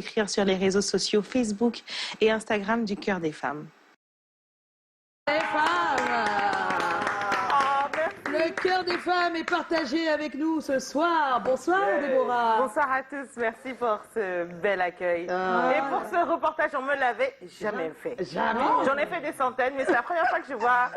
Écrire sur les réseaux sociaux Facebook et Instagram du Cœur des femmes. Les femmes. Le Cœur des femmes est partagé avec nous ce soir. Bonsoir Déborah. Bonsoir à tous, merci pour ce bel accueil. Et pour ce reportage, on me l'avait jamais fait. Jamais. J'en ai fait des centaines, mais c'est la première fois que je vois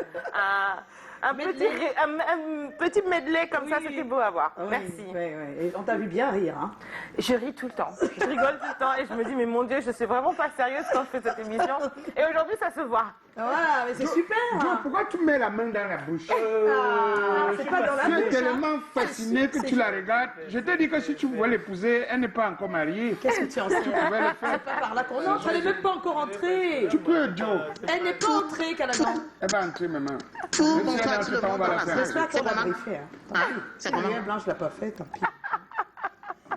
un petit medley comme ça, c'était beau à voir. Merci. Oui. Et on t'a vu bien rire. Hein. Je ris tout le temps, je rigole tout le temps et je me dis mais mon Dieu, je suis vraiment pas sérieuse quand je fais cette émission. Et aujourd'hui ça se voit. Voilà, mais c'est super. Joe, pourquoi tu mets la main dans la bouche? C'est pas dans la Tu es bouche. tellement fasciné que tu la regardes. Je te dis que si tu voulais l'épouser, elle n'est pas encore mariée. Qu'est-ce que tu en sais? Tu pouvais le faire. C'est pas par là qu'on entre, elle n'est même pas encore entrée. Tu peux, Joe. Elle n'est pas entrée, Canadien. Elle va entrer, maman. Tout Même si elle bonsoir entre tout le pas, on monde va dans la la faire. salle. J'espère C'est qu'elle va comment? briefer. Ah, c'est comment? Rien, Blanche l'a pas fait, tant pis.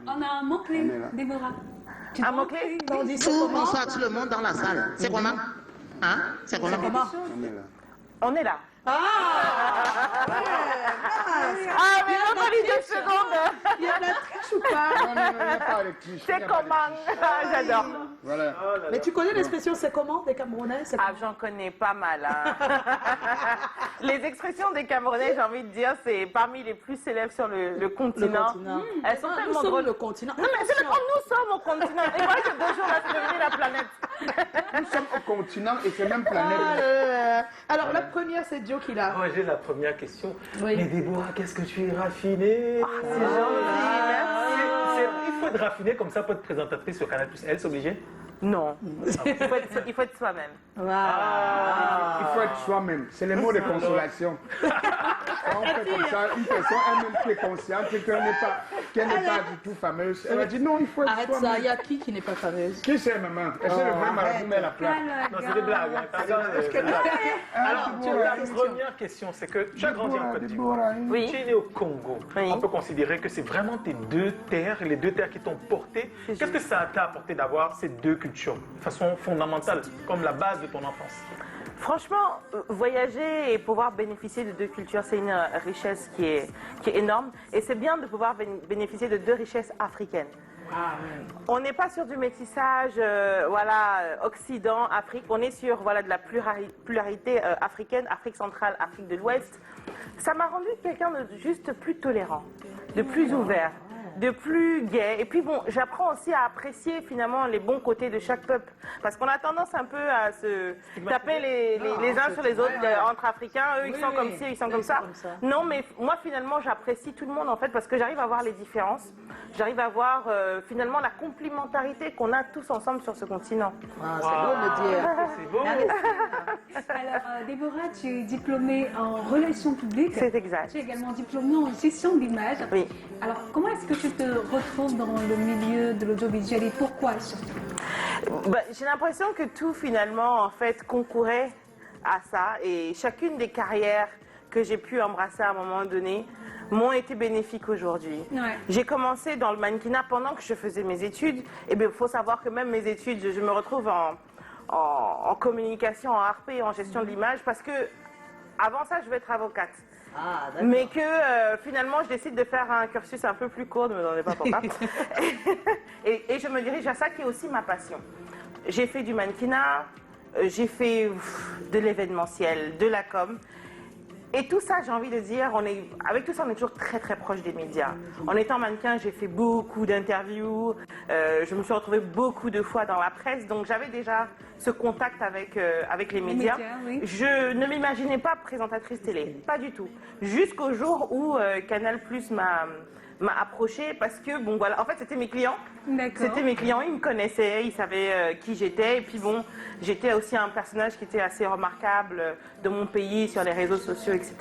On a un mot-clé, Déborah. Un mot-clé? On dit c'est Tout comment? bonsoir tout le monde dans la salle. C'est comment? Hein? C'est comment? Comment? On est là. Ah, mais on a mis 2 secondes. il y a de la triche ou pas? Non, il n'y a pas de triche. il n'y C'est a pas de comment? triche. J'adore. Voilà. Mais tu connais l'expression c'est comment des Camerounais? C'est Ah, j'en connais pas mal. Hein. Les expressions des Camerounais, j'ai envie de dire, c'est parmi les plus célèbres sur le continent. Elles sont Nous tellement sommes drôles. le continent. Non, mais c'est le quand nous sommes au continent. Et moi, ce 2 jours là, c'est devenu la planète. Nous sommes au continent et c'est même planète. Alors la première c'est Joe qui l'a. Moi, j'ai la première question. Oui. Mais Déborah, qu'est-ce que tu es raffinée. C'est gentil, merci. Il faut être raffiné comme ça pour être présentatrice sur Canal+. Elle, c'est obligé? Non, il faut être soi-même. Il faut être soi-même. C'est les mots de consolation. Quand on fait comme ça, une personne elle-même qui est consciente qu'elle n'est pas du tout fameuse, elle va dire non, il faut être Arrête ça, il soi-même. y a qui n'est pas fameuse? Qui c'est, maman? Est-ce que le vrai marabout met la plaque? Non, c'est des blagues. Hein. Alors, Déborah, la première question, c'est que tu as grandi en Côte d'Ivoire. Oui. Tu es né au Congo. Oui. On peut considérer que c'est vraiment tes 2 terres, les 2 terres qui t'ont porté. Qu'est-ce que ça t'a apporté d'avoir ces 2 cultures de façon fondamentale, comme la base de ton enfance? Franchement, voyager et pouvoir bénéficier de 2 cultures, c'est une richesse qui est énorme. Et c'est bien de pouvoir bénéficier de 2 richesses africaines. On n'est pas sur du métissage, Occident, Afrique. On est sur de la pluralité africaine, Afrique centrale, Afrique de l'Ouest. Ça m'a rendu quelqu'un de juste plus tolérant, de plus ouvert, de plus gai. Et puis bon, j'apprends aussi à apprécier finalement les bons côtés de chaque peuple. Parce qu'on a tendance un peu à se taper les uns sur les autres entre Africains. Eux, ils sont comme ci, ils sont comme ça. Non, mais moi finalement, j'apprécie tout le monde en fait parce que j'arrive à voir les différences. J'arrive à voir finalement la complémentarité qu'on a tous ensemble sur ce continent. Ah, c'est beau de le dire. C'est beau. Alors, Déborah, tu es diplômée en relations publiques. C'est exact. Tu es également diplômée en gestion d'image. Oui. Alors, comment est-ce que tu te retrouves dans le milieu de l'audiovisuel et pourquoi surtout? J'ai l'impression que tout finalement en fait concourait à ça et chacune des carrières que j'ai pu embrasser à un moment donné m'ont été bénéfiques aujourd'hui. Ouais. J'ai commencé dans le mannequinat pendant que je faisais mes études. Et bien, il faut savoir que même mes études, je me retrouve en communication, en RP, en gestion de l'image, parce que avant ça, je vais être avocate. Ah, d'accord. Mais que finalement, je décide de faire un cursus un peu plus court, ne me demandez pas pourquoi. et je me dirige à ça qui est aussi ma passion. J'ai fait du mannequinat, j'ai fait de l'événementiel, de la com. Et tout ça, j'ai envie de dire, avec tout ça, on est toujours très très proche des médias. En étant mannequin, j'ai fait beaucoup d'interviews, je me suis retrouvée beaucoup de fois dans la presse, donc j'avais déjà ce contact avec les médias. Oui. Je ne m'imaginais pas présentatrice télé, pas du tout. Jusqu'au jour où Canal+ m'a approchée parce que, bon voilà, en fait c'était mes clients. D'accord. C'était mes clients, ils me connaissaient, ils savaient qui j'étais. Et puis bon, j'étais aussi un personnage qui était assez remarquable de mon pays sur les réseaux sociaux, etc.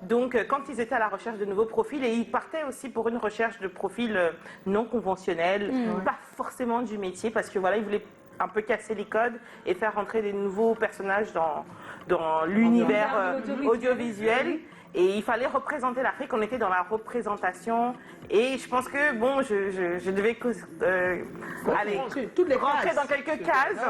Donc quand ils étaient à la recherche de nouveaux profils, et ils partaient aussi pour une recherche de profils non conventionnels, pas forcément du métier, parce que voilà, ils voulaient un peu casser les codes et faire rentrer des nouveaux personnages dans l'univers audiovisuel. Et il fallait représenter l'Afrique, on était dans la représentation. Et je pense que, bon, je devais aller rentrer dans quelques cases.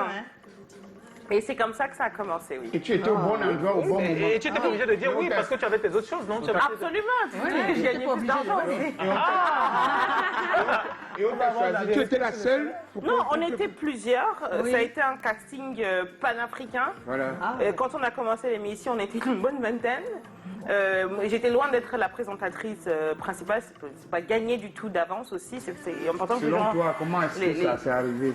Et c'est comme ça que ça a commencé, oui. Et tu étais au bon endroit, au bon moment. Et tu n'étais pas obligé de dire oui parce que tu avais tes autres choses, non? Absolument, je gagnais plus d'argent aussi. Et auparavant, on avait- Tu étais la seule? Pourquoi- Non, on était plusieurs. Oui. Ça a été un casting panafricain. Voilà. Quand on a commencé l'émission, on était une bonne vingtaine. J'étais loin d'être la présentatrice principale. C'est pas gagné du tout d'avance aussi. C'est important que les Selon gens... toi, comment est-ce que les- ça s'est arrivé?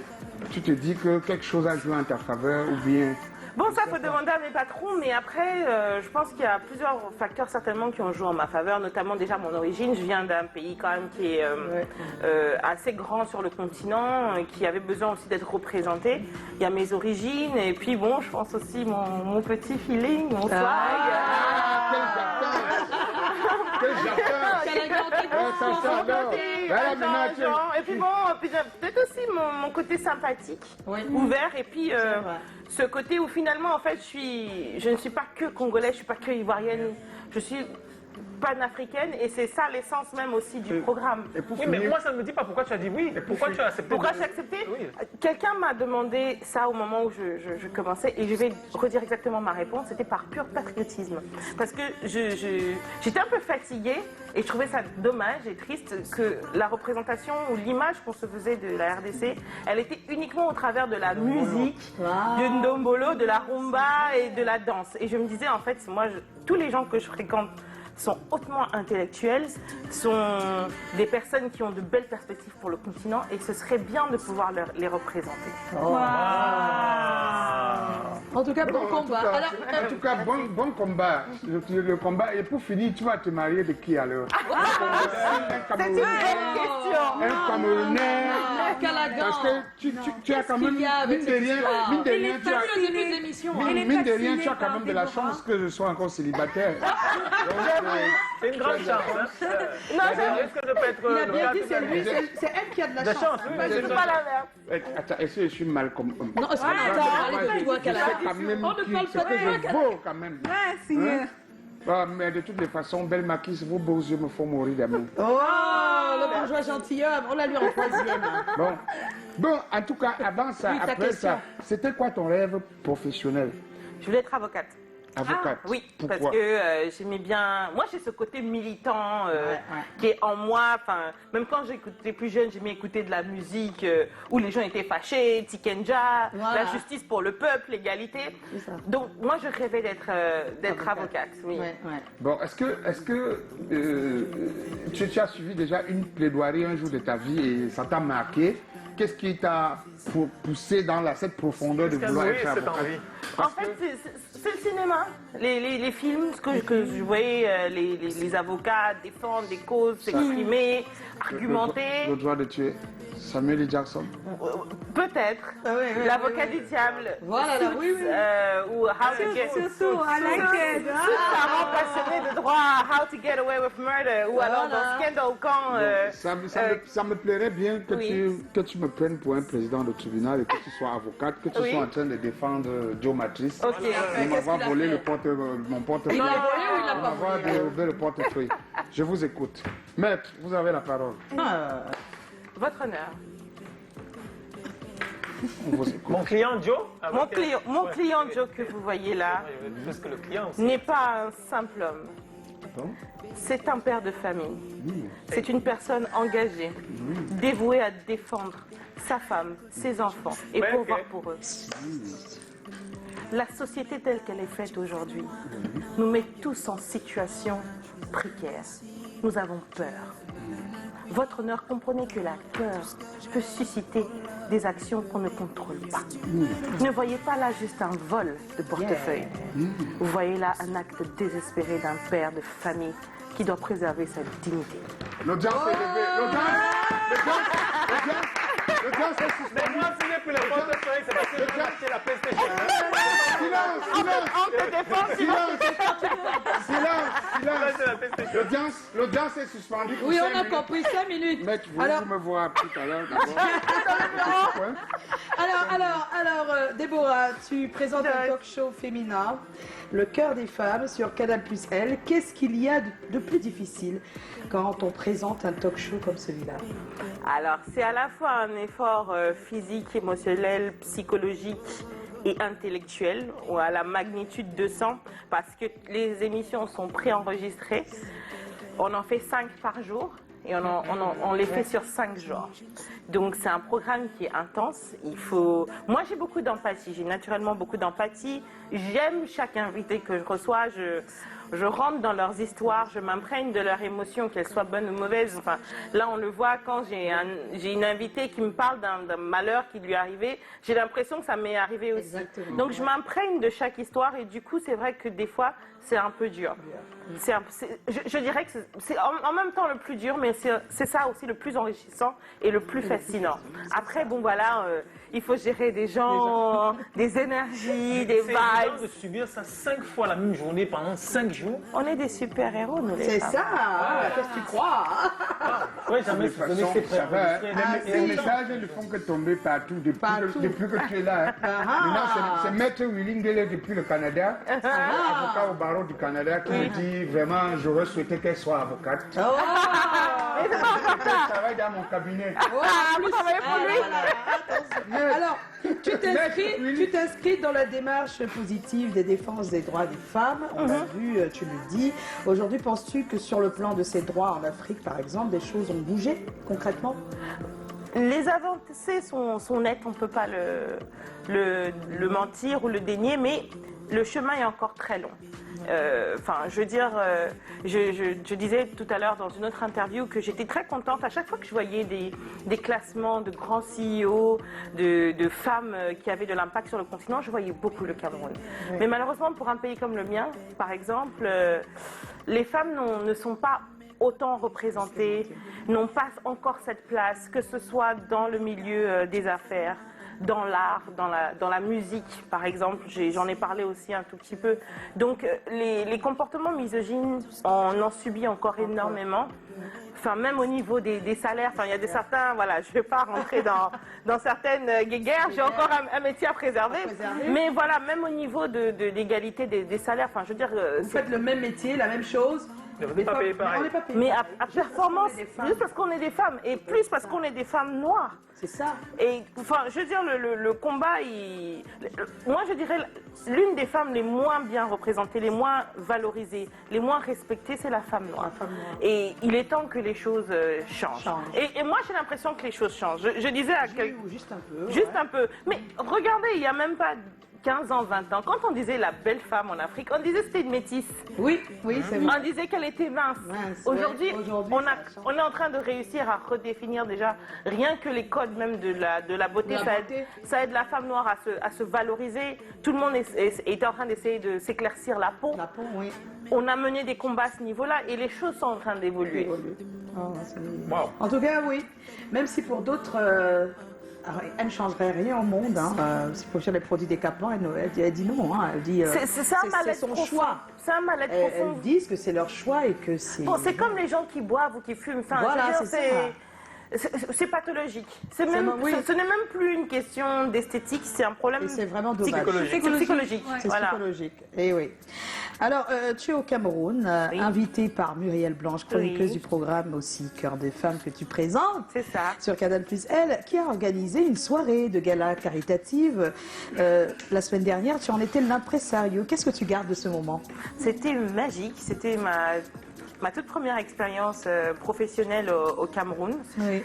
Tu te dis que quelque chose a joué en ta faveur ou bien... Bon, ça faut demander à mes patrons, mais après, je pense qu'il y a plusieurs facteurs certainement qui ont joué en ma faveur, notamment déjà mon origine. Je viens d'un pays quand même qui est assez grand sur le continent, qui avait besoin aussi d'être représenté. Il y a mes origines, et puis bon, je pense aussi mon petit feeling, mon swag. Quel j'attends! Voilà, maintenant, tu- Et puis bon, peut-être aussi mon côté sympathique, ouvert, et puis ce côté où finalement, en fait, je ne suis pas que congolaise, je ne suis pas que ivoirienne, je suis panafricaine, et c'est ça l'essence même aussi du programme. Et pour Oui, mais finir, moi, ça ne me dit pas pourquoi tu as dit oui. Pourquoi tu as accepté Pourquoi de- j'ai accepté? Oui. Quelqu'un m'a demandé ça au moment où je commençais, et je vais redire exactement ma réponse. C'était par pur patriotisme. Parce que j'étais un peu fatiguée, et je trouvais ça dommage et triste que la représentation ou l'image qu'on se faisait de la RDC, elle était uniquement au travers de la musique, du ndombolo, de la rumba et de la danse. Et je me disais, en fait, moi, tous les gens que je fréquente sont hautement intellectuels, sont des personnes qui ont de belles perspectives pour le continent, et ce serait bien de pouvoir les représenter. En tout cas, bon en tout combat. cas- Alors, en tout cas, bon combat. Le combat. Et pour finir, tu vas te marier de qui alors? Un C'est une Camerounais, bonne question. un Camerounais. Calagan. Parce que tu as quand même, qu'il y a avec mine de cette rien, histoire? mine de rien, tu as... le début de l'émission. Mine de rien, tu as quand même de la chance que je sois encore célibataire. Donc, C'est une grande chance. Hein. Non, Est-ce que je peux être Il a le bien cas dit, de c'est lui, quelqu'un c'est elle qui a de la De chance. chance, oui, Pas oui, du c'est tout. pas l'inverse. attends, est-ce que je suis mal comme homme? Non, est-ce qu'on entend parler de toi, Je sais Calagan? quand même On ne qui- parle ce pas que de toi, je vaux quand même. Hein? Ah, mais de toutes les façons, belle maquise, vos beaux yeux me font mourir d'amour. Oh, le bourgeois gentilhomme, on l'a lu en troisième. Bon, en tout cas, avant ça, Oui, ta après question. ça, c'était quoi ton rêve professionnel? Je voulais être avocate. Avocate? Oui, Pourquoi? parce que j'aimais bien. Moi, j'ai ce côté militant qui est en moi. Enfin, même quand j'écoutais plus jeune, j'aimais écouter de la musique où les gens étaient fâchés, Tikenja, Voilà. la justice pour le peuple, l'égalité. ça. Donc, moi, je rêvais d'être avocate. Oui. Bon, est-ce que tu as suivi déjà une plaidoirie un jour de ta vie et ça t'a marqué? Qu'est-ce qui t'a poussé dans cette profondeur de Qu'est-ce vouloir qu'a être nourri cette avocat? envie? En fait, c'est le cinéma, les films, ce que je voyais, les avocats défendre des causes, s'exprimer, argumenter. Le droit de tuer Samuel L. Jackson. Peut-être. L'avocat du diable. Voilà, là, oui, oui. Ou How to Get... Surtout, I like it. Parents passionnés de droit, How to Get Away with Murder. Ou alors dans Scandal quand... Ça me plairait bien que, oui. que tu me prennes pour un président de tribunal et que tu sois avocate, que tu Oui. sois en train de défendre Joe Matrice. Ok. Il m'avoir volé mon portefeuille. Il l'a volé ou il l'a Il pas m'avoir volé? dérobé le portefeuille. Je vous écoute. Maître, vous avez la parole. Votre honneur. On vous écoute. Mon client Joe Mon client Joe que vous voyez là Parce que le client aussi. n'est pas un simple homme. Bon. C'est un père de famille. C'est une personne engagée, dévouée à défendre sa femme, ses enfants et Ouais, pourvoir ok. pour eux. La société telle qu'elle est faite aujourd'hui nous met tous en situation précaire. Nous avons peur. Votre honneur, comprenez que la peur peut susciter des actions qu'on ne contrôle pas. Ne voyez pas là juste un vol de portefeuille. Vous voyez là un acte désespéré d'un père de famille qui doit préserver sa dignité. L'audience est levée. L'audience est Mais suspendue. moi, si j'ai pris le portefeuille, c'est parce que j'ai acheté la PlayStation. On te défend, Silence. C'est la PlayStation. L'audience est suspendue. pour Oui, 5 on a minutes. compris, 5 minutes. Maître, Alors, vous me voir tout à l'heure d'abord. Déborah, tu présentes un talk show féminin, Le cœur des femmes, sur Canal Plus L. Qu'est-ce qu'il y a de plus difficile quand on présente un talk show comme celui-là? Alors, c'est à la fois un effort physique, émotionnel, psychologique et intellectuel, ou à la magnitude de 100, parce que les émissions sont préenregistrées. On en fait 5 par jour. et on les fait sur 5 jours. Donc c'est un programme qui est intense. Moi j'ai beaucoup d'empathie, j'ai naturellement beaucoup d'empathie. J'aime chaque invité que je reçois. Je rentre dans leurs histoires, je m'imprègne de leurs émotions, qu'elles soient bonnes ou mauvaises. Enfin, là, on le voit quand j'ai une invitée qui me parle d'un malheur qui lui est arrivé. J'ai l'impression que ça m'est arrivé aussi. Exactement. Donc, je m'imprègne de chaque histoire et du coup, c'est vrai que des fois, c'est un peu dur. Je dirais que c'est en même temps le plus dur, mais c'est ça aussi le plus enrichissant et le plus fascinant. Après, bon, voilà, il faut gérer des gens, des énergies, des C'est évident vibes. de subir ça 5 fois la même journée pendant 5 jours. On est des super-héros, nous, les C'est femmes. ça, qu'est-ce que tu crois Oui, De jamais toute donné façon, ses ça va. prêts. Les messages ne font que tomber partout depuis que tu es là. Maintenant, c'est Maître Willing Dele depuis le Canada, avocat au barreau du Canada, qui me dit vraiment, j'aurais souhaité qu'elle soit avocate. Elle travaille dans mon cabinet. Vous travaillez pour lui? Alors, tu t'inscris dans la démarche positive des défenses des droits des femmes. On l'a vu, tu le dis. Aujourd'hui, penses-tu que sur le plan de ces droits en Afrique, par exemple, des choses ont bougé concrètement? Les avancées sont nettes, on ne peut pas le mentir ou le dénier, mais le chemin est encore très long. Je veux dire, je disais tout à l'heure dans une autre interview que j'étais très contente à chaque fois que je voyais des classements de grands CEO, de femmes qui avaient de l'impact sur le continent, je voyais beaucoup le Cameroun. Oui. Mais malheureusement, pour un pays comme le mien, par exemple, les femmes ne sont pas autant représentées, n'ont pas encore cette place, que ce soit dans le milieu des affaires, dans l'art, dans la musique, par exemple. J'en ai parlé aussi un tout petit peu. Donc, les comportements misogynes, on en subit encore énormément. Enfin, même au niveau des salaires, enfin, il y a certains, voilà, je ne vais pas rentrer dans certaines guéguerres, j'ai encore un métier à préserver. Mais voilà, même au niveau de l'égalité des salaires, enfin, je veux dire... Vous faites le même métier, la même chose. On n'est pas payé pareil. Mais à performance, juste parce qu'on est des femmes, et plus parce qu'on est des femmes noires. C'est ça. Et enfin, je veux dire, le combat, moi je dirais, l'une des femmes les moins bien représentées, les moins valorisées, les moins respectées, c'est la femme noire. Et il est temps que les choses changent. Et moi j'ai l'impression que les choses changent. Je disais à quelqu'un... Juste un peu. Juste un peu. Mais regardez, il n'y a même pas 15 ans, 20 ans, quand on disait la belle femme en Afrique, on disait que c'était une métisse. Oui, c'est vrai. On disait qu'elle était mince. Aujourd'hui, on est en train de réussir à redéfinir déjà rien que les codes même de la beauté. Ça aide la femme noire à se valoriser. Tout le monde est en train d'essayer de s'éclaircir la peau. Oui. On a mené des combats à ce niveau-là et les choses sont en train d'évoluer. Wow. En tout cas, oui. Même si pour d'autres... elle ne changerait rien au monde. C'est pour les produits décapants. Elle dit non. Elle dit c'est son choix. C'est un mal-être profond. Elles disent que c'est leur choix et que c'est... Bon, c'est comme les gens qui boivent ou qui fument. Enfin, voilà, c'est pathologique. Ce n'est même plus une question d'esthétique, c'est un problème c'est vraiment dommage. Psychologique. C'est psychologique. Et oui. Alors, tu es au Cameroun, invitée par Muriel Blanche, chroniqueuse du programme aussi Cœur des femmes que tu présentes. C'est ça. Sur Canal+, elle, qui a organisé une soirée de gala caritative. La semaine dernière, tu en étais l'impresario. Qu'est-ce que tu gardes de ce moment? C'était magique. C'était ma toute première expérience professionnelle au Cameroun. Oui.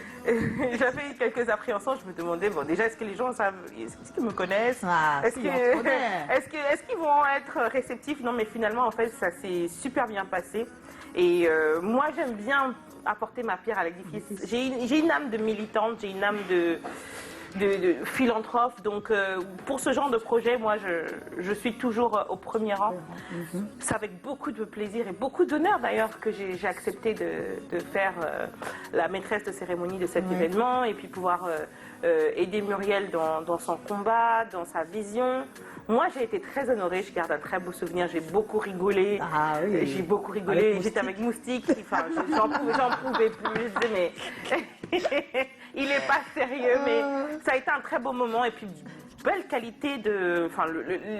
J'avais quelques appréhensions. Je me demandais, bon, déjà, est-ce que les gens savent, est-ce qu'ils me connaissent? Est-ce qu'ils vont être réceptifs? Non, mais finalement, en fait, ça s'est super bien passé. Et moi, j'aime bien apporter ma pierre à l'édifice. J'ai une âme de militante, j'ai une âme de philanthrope. Donc, pour ce genre de projet, moi, je suis toujours au premier rang. C'est avec beaucoup de plaisir et beaucoup d'honneur, d'ailleurs, que j'ai accepté de faire la maîtresse de cérémonie de cet événement et puis pouvoir aider Muriel dans son combat, dans sa vision. Moi, j'ai été très honorée, je garde un très beau souvenir, j'ai beaucoup rigolé. J'ai beaucoup rigolé, j'étais avec Moustique, enfin, j'en pouvais plus, je disais, mais il n'est pas sérieux, mais ça a été un très beau moment et puis belle qualité enfin,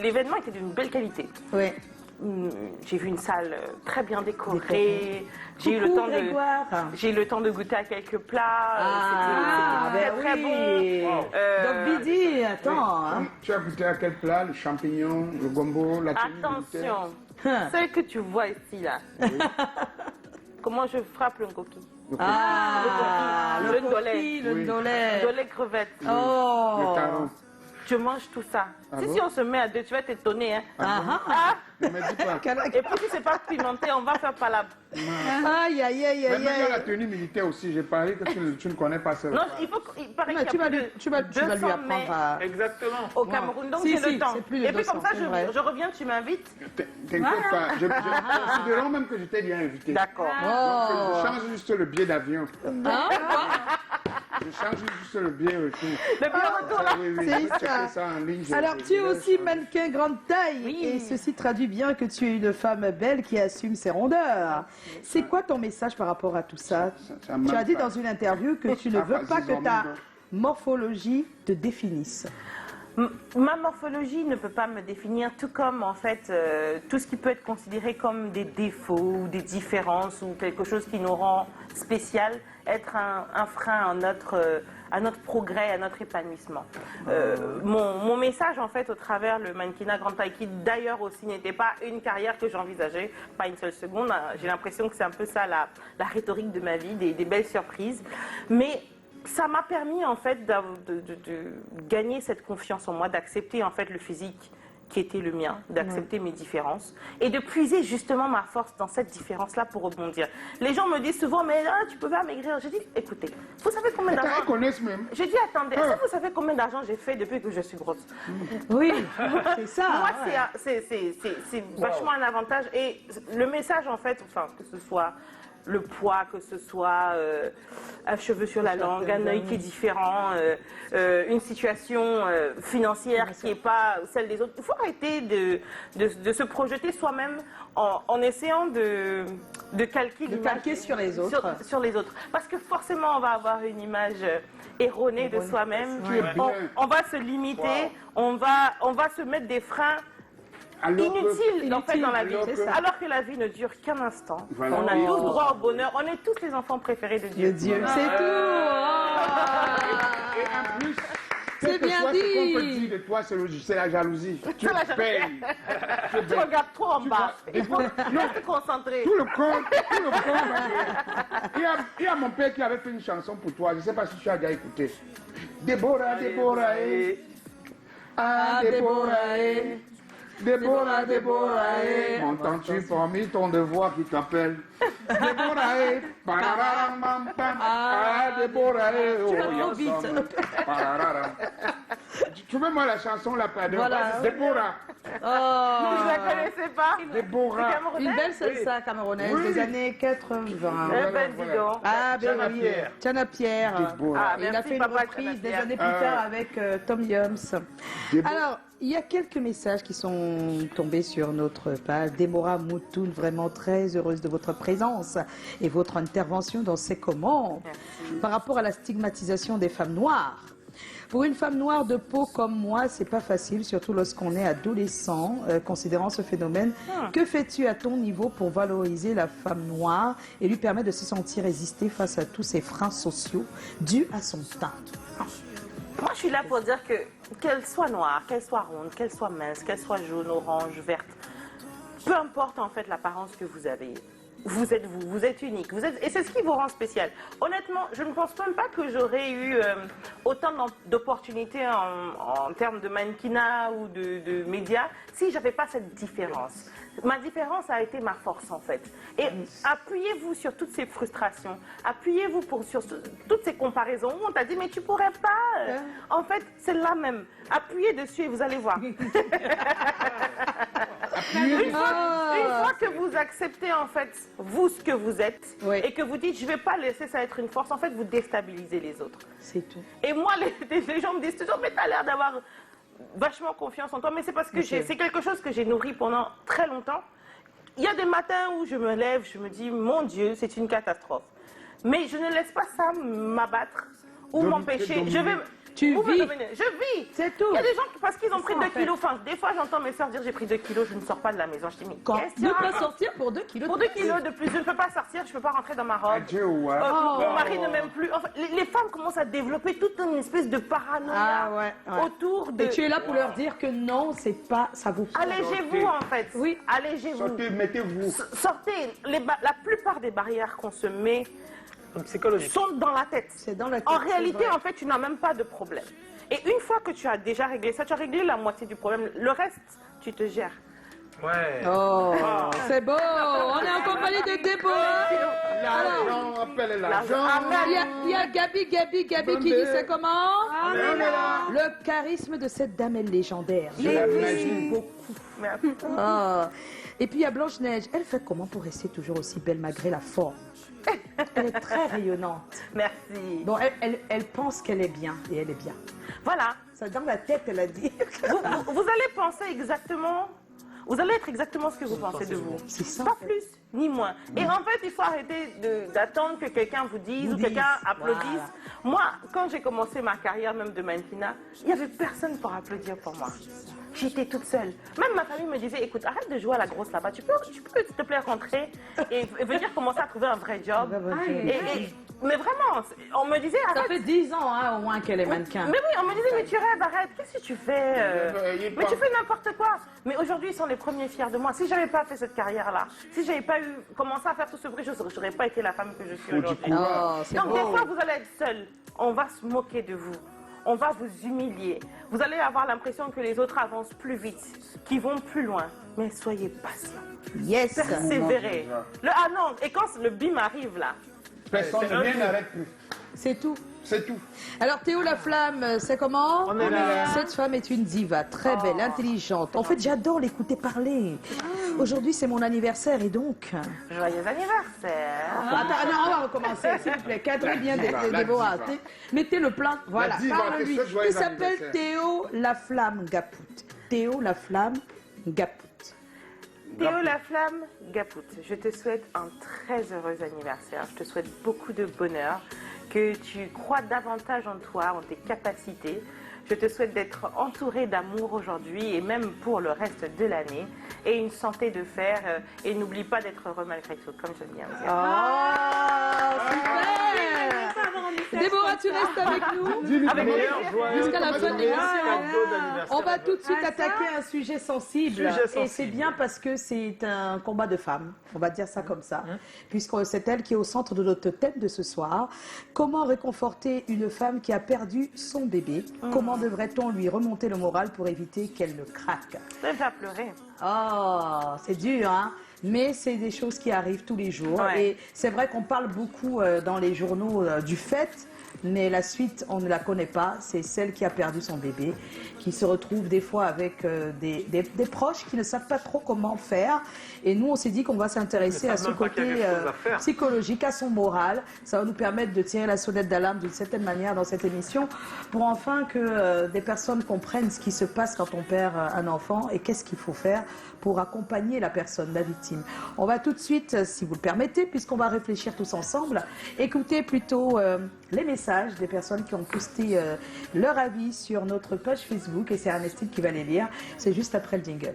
l'événement était d'une belle qualité. Oui. J'ai vu une salle très bien décorée. J'ai eu le temps de goûter à quelques plats. C'était très bon. Donc Bidi, attends. Tu as goûté à quel plat? Le champignon, le gombo, la tenue? Attention, celle que tu vois ici là. Comment je frappe le coquille? Ah, Le le dolé. coquille, le Oui. dolé. Dolé crevette. Le Oh. tarot. Je mange tout ça. Ah Si bon? on se met à deux, tu vas t'étonner. Hein. Ah, Ne me dis pas. Et puis si c'est pas pimenté, on va faire palabre. aïe, aïe, aïe, Mais aïe, même dans la aïe. tenue militaire aussi, j'ai parlé que tu ne connais pas ça. Non, il paraît Mais qu'il y a plus de tu vas lui 200 apprendre mets à... Exactement. au Cameroun. Donc Si, j'ai le si, temps. c'est plus de Et puis 200, comme ça, c'est vrai. je reviens, tu m'invites. T'inquiète pas, considérons même que je t'ai bien invité. D'accord. Donc, je Oh. change juste le billet d'avion. Ah, Je change juste le billet retour. Le billet retour là. Oui, oui, C'est je vais ça. checker ça en ligne. Alors, tu es aussi mannequin grande taille Oui. et ceci traduit bien que tu es une femme belle qui assume ses rondeurs. C'est quoi ton message par rapport à tout ça? Ça Tu as dit manque dans une interview que tu ne Ah, veux pas vas-y, que ta Zornigo. morphologie te définisse. Ma morphologie ne peut pas me définir, tout comme en fait tout ce qui peut être considéré comme des défauts ou des différences ou quelque chose qui nous rend spécial, être un frein à notre progrès, à notre épanouissement. Mon message en fait au travers le mannequinat grande taille, qui d'ailleurs aussi n'était pas une carrière que j'envisageais, pas une seule seconde, j'ai l'impression que c'est un peu ça la rhétorique de ma vie, des belles surprises, mais ça m'a permis en fait de gagner cette confiance en moi, d'accepter en fait le physique qui était le mien, d'accepter mes différences et de puiser justement ma force dans cette différence-là pour rebondir. Les gens me disent souvent, mais tu peux pas maigrir. Je dis, écoutez, vous savez combien Attends, d'argent... ils connaissent même. J'ai dit, attendez, est-ce que vous savez combien d'argent j'ai fait depuis que je suis grosse? Oui, c'est ça. Moi, ouais. c'est vachement un avantage. Et le message, en fait, enfin, que ce soit le poids, que ce soit un cheveu sur la langue, un œil qui est différent, une situation financière qui n'est pas celle des autres. Il faut arrêter de se projeter soi-même en essayant de calquer De l'image calquer sur les autres. sur les autres. Parce que forcément, on va avoir une image erronée de soi-même. Tu es bien. On va se limiter, on va se mettre des freins Alors que- inutile en fait dans la vie. alors que- Alors que la vie ne dure qu'un instant. Voilà. On a tous droit au bonheur. On est tous les enfants préférés de Dieu. Le Dieu, c'est tout. Et en plus, C'est quel que bien soit ce qu'on dit. peut dire de toi, c'est la jalousie. Tu la es jalousie. belle. Tu es Tu belle. regardes trop en bas. vois, Il faut rester concentré. Tout le corps. Il y a mon père qui avait fait une chanson pour toi. Je ne sais pas si tu as déjà écouté. Déborah, Déborah, ah, Déborah, Déborah, Déborah, m'entends-tu parmi ton devoir qui t'appelle? Déborah, pararam, pam, pam, ah, Déborah, oh, vas trop vite. pararam. Tu veux moi la chanson là, pardon? Voilà. Déborah, Vous ne la connaissez pas? Déborah. Camerounais? Une belle salsa camerounaise Oui. des années 80. Eh ben, dis donc. Ah, ben Tiana oui. Pierre. Tiana Pierre. Déborah. Ah, Il a merci, fait une papa, reprise Tiana des Pierre. années plus tard avec Tom Yums. Déborah. Alors, il y a quelques messages qui sont tombés sur notre page. Déborah Moutoun, vraiment très heureuse de votre présence et votre intervention dans C'est comment par rapport à la stigmatisation des femmes noires. Pour une femme noire de peau comme moi, c'est pas facile, surtout lorsqu'on est adolescent, considérant ce phénomène. Que fais-tu à ton niveau pour valoriser la femme noire et lui permettre de se sentir résister face à tous ces freins sociaux dus à son teint? Moi, je suis là pour dire que qu'elle soit noire, qu'elle soit ronde, qu'elle soit mince, qu'elle soit jaune, orange, verte, peu importe en fait l'apparence que vous avez. Vous êtes unique, et c'est ce qui vous rend spécial. Honnêtement, je ne pense même pas que j'aurais eu autant d'opportunités en termes de mannequinat ou de médias si j'avais pas cette différence. Ma différence a été ma force en fait. Et appuyez-vous sur toutes ces frustrations, appuyez-vous sur toutes ces comparaisons où on t'a dit mais tu pourrais pas. En fait, c'est là même. Appuyez dessus et vous allez voir. Une fois que vous acceptez en fait vous ce que vous êtes Oui. et que vous dites je vais pas laisser ça être une force, en fait vous déstabilisez les autres. C'est tout. Et moi les gens me disent toujours mais t'as l'air d'avoir vachement confiance en toi, mais c'est parce que c'est quelque chose que j'ai nourri pendant très longtemps. Il y a des matins où je me lève, je me dis mon Dieu c'est une catastrophe, mais je ne laisse pas ça m'abattre ou m'empêcher. Je vais Tu ou me vis. dominer. Je vis. C'est tout. Il y a des gens qui, parce qu'ils ont pris ça, 2 en fait. kilos, enfin, des fois j'entends mes soeurs dire j'ai pris 2 kilos, je ne sors pas de la maison. Je dis mais Quand qu'est-ce ne qu'il y a pas sortir pour 2 kilos. Pour 2 kilos de plus, je ne peux pas sortir, je ne peux pas rentrer dans ma robe. Adieu, ouais. Mon mari ne m'aime plus. Enfin, les femmes commencent à développer toute une espèce de paranoïa Ah ouais. autour de... Et tu es là pour leur dire que non, c'est pas, ça vous. Allégez-vous en fait. Oui. Allégez-vous. Sortez, mettez-vous. Sortez. La plupart des barrières qu'on se met Psychologique. sont dans la tête. C'est dans la tête. En c'est réalité, vrai. en fait, tu n'as même pas de problème. Et une fois que tu as déjà réglé ça, tu as réglé la moitié du problème. Le reste, tu te gères. Ouais. Oh, Ah. c'est beau. On est en compagnie de Déborah. L'argent, appelle l'argent. Il y a Gabi qui dit c'est comment le charisme de cette dame est légendaire. Je l'apprécie beaucoup. Merci. Ah. Et puis il y a Blanche-Neige. Elle fait comment pour rester toujours aussi belle malgré la forme? Elle est très rayonnante. Merci. Bon, elle pense qu'elle est bien et elle est bien. Voilà. Ça dans la tête, elle a dit. Vous allez penser exactement... Vous allez être exactement ce que vous pensez de vous. C'est ça. Pas plus ni moins. Et en fait, il faut arrêter d'attendre que quelqu'un vous dise ou quelqu'un applaudisse. Moi, quand j'ai commencé ma carrière même de mannequinat, il n'y avait personne pour applaudir pour moi. J'étais toute seule. Même ma famille me disait, écoute, arrête de jouer à la grosse là-bas. Tu peux, s'il te plaît, rentrer et venir commencer à trouver un vrai job. Mais vraiment, on me disait, Ça arrête. fait 10 ans au moins qu'elle est mannequin. Mais oui, on me disait, mais tu rêves, arrête, qu'est-ce que tu fais Mais tu fais n'importe quoi. Mais aujourd'hui, ils sont les premiers fiers de moi. Si j'avais pas fait cette carrière-là, si j'avais pas commencé à faire tout ce bruit, je n'aurais pas été la femme que je suis aujourd'hui. Oh, c'est Donc beau. des fois, vous allez être seul. On va se moquer de vous. On va vous humilier. Vous allez avoir l'impression que les autres avancent plus vite, qu'ils vont plus loin. Mais soyez patient. Yes. Persévérez. Ah non, et quand le bim arrive là, Personne ne rien n'arrête plus. C'est tout. C'est tout. Alors Théo Laflamme, c'est comment? On est là. Cette femme est une diva, très belle, intelligente. En fait, j'adore l'écouter parler. Aujourd'hui, c'est mon anniversaire et donc... joyeux anniversaire. Attends, non, on va recommencer, s'il vous plaît. Cadrez bien La Déborah. diva. Mettez le plan. Voilà, diva, parle-lui. c'est ce joyeux Il s'appelle anniversaire. Théo Laflamme Gapout. Théo Laflamme Gapout. Théo Laflamme Gapout, je te souhaite un très heureux anniversaire. Je te souhaite beaucoup de bonheur, que tu crois davantage en toi, en tes capacités. Je te souhaite d'être entouré d'amour aujourd'hui et même pour le reste de l'année. Et une santé de fer. Et n'oublie pas d'être heureux malgré tout, comme j'aime bien dire. Oh, super. Déborah, tu restes avec nous Avec Meilleur plaisir. joyeux jusqu'à la fin de l'émission. cadeau d'anniversaire. On va tout de suite attaquer un sujet sensible. Sujet Et sensible. c'est bien parce que c'est un combat de femmes. On va dire ça comme ça. Puisque c'est elle qui est au centre de notre thème de ce soir. Comment réconforter une femme qui a perdu son bébé? Comment devrait-on lui remonter le moral pour éviter qu'elle ne craque? Ça me fait pleurer. Oh, c'est dur, hein? Mais c'est des choses qui arrivent tous les jours. Ouais. Et c'est vrai qu'on parle beaucoup dans les journaux du fait, mais la suite, on ne la connaît pas. C'est celle qui a perdu son bébé, qui se retrouve des fois avec des proches qui ne savent pas trop comment faire. Et nous, on s'est dit qu'on va s'intéresser Ils ne à savent ce même pas qu'il y a côté quelque chose à faire. psychologique, à son moral. Ça va nous permettre de tirer la sonnette d'alarme d'une certaine manière dans cette émission, pour enfin que des personnes comprennent ce qui se passe quand on perd un enfant et qu'est-ce qu'il faut faire pour accompagner la personne, la victime. On va tout de suite, si vous le permettez, puisqu'on va réfléchir tous ensemble, écouter plutôt les messages des personnes qui ont posté leur avis sur notre page Facebook, et c'est Ernestine qui va les lire. C'est juste après le jingle.